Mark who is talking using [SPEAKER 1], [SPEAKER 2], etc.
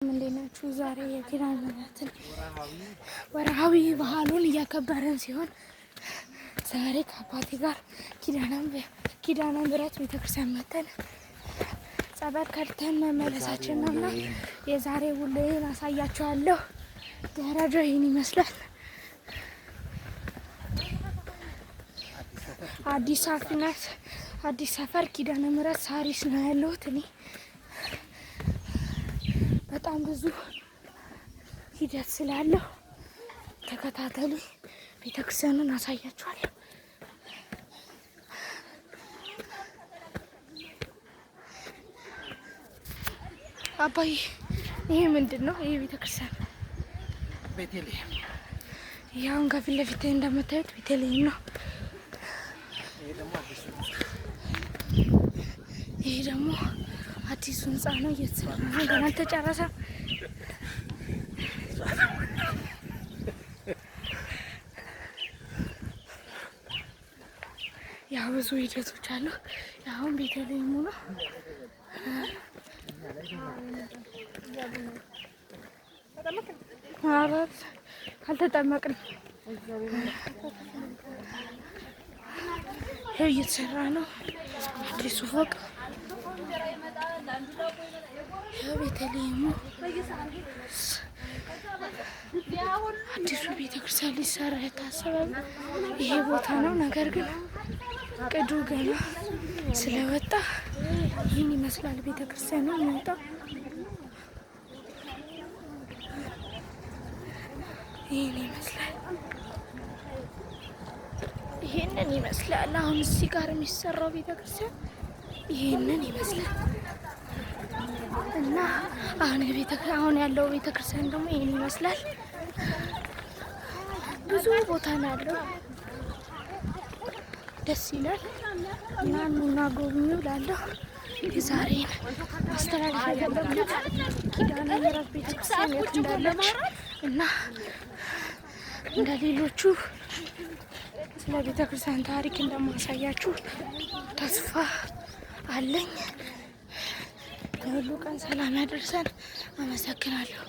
[SPEAKER 1] ምንድናችሁ? ዛሬ የኪዳነ ምሕረትን ወርሃዊ ባህሉን እያከበረን ሲሆን ዛሬ ከአባቴ ጋር ኪዳነ ምሕረት ቤተክርስቲያን መተን ጸበል ከድተን መመለሳችን ነውና የዛሬ ውሎዬን አሳያችኋለሁ። ደረጃው ይህን ይመስላል። አዲስ ሰፈር ኪዳነ ምሕረት ሳሪስ ነው ያለሁት እኔ። በጣም ብዙ ሂደት ስላለው ተከታተሉ። ቤተክርስቲያኑን አሳያችኋለሁ። አባዬ ይሄ ምንድን ነው? ይሄ ቤተክርስቲያን
[SPEAKER 2] ቤተልሔም።
[SPEAKER 1] ያውን ከፊት ለፊት እንደምታዩት ቤተልሔም ነው። ይሄ ደግሞ አዲሱ ህንጻ ነው፣ እየተሰራ ነው፣ ገና አልተጨረሰም። ያው ብዙ ሂደቶች አሉ። አሁን ቤተልሔሙ ነው። አራት አልተጠመቅንም። ይሄ እየተሰራ ነው አዲሱ ፎቅ። ቤተልሔሙ አዲሱ ቤተክርስቲያን ሊሰራ የታሰበ ይሄ ቦታ ነው። ነገር ግን ቅዱ ገና ስለወጣ ይህን ይመስላል ቤተክርስቲያኑ የሚወጣው። ይህንን ይመስላል። አሁን እዚህ ጋር የሚሰራው ቤተክርስቲያን ይህንን ይመስላል እና አሁን ያለው ቤተክርስቲያን ደግሞ ይህን ይመስላል። ብዙ ቦታ ነው ያለው። ደስ ይላል እና ኑና ጎብኙ እላለሁ። የዛሬን ማስተላለፍ ያለበት ኪዳነ ምሕረት ቤተክርስቲያን የት እንዳለች እና እንደ ሌሎቹ ስለ ቤተክርስቲያን ታሪክ እንደማሳያችሁ ተስፋ አለኝ። ለሁሉ ቀን ሰላም ያደርሰን። አመሰግናለሁ።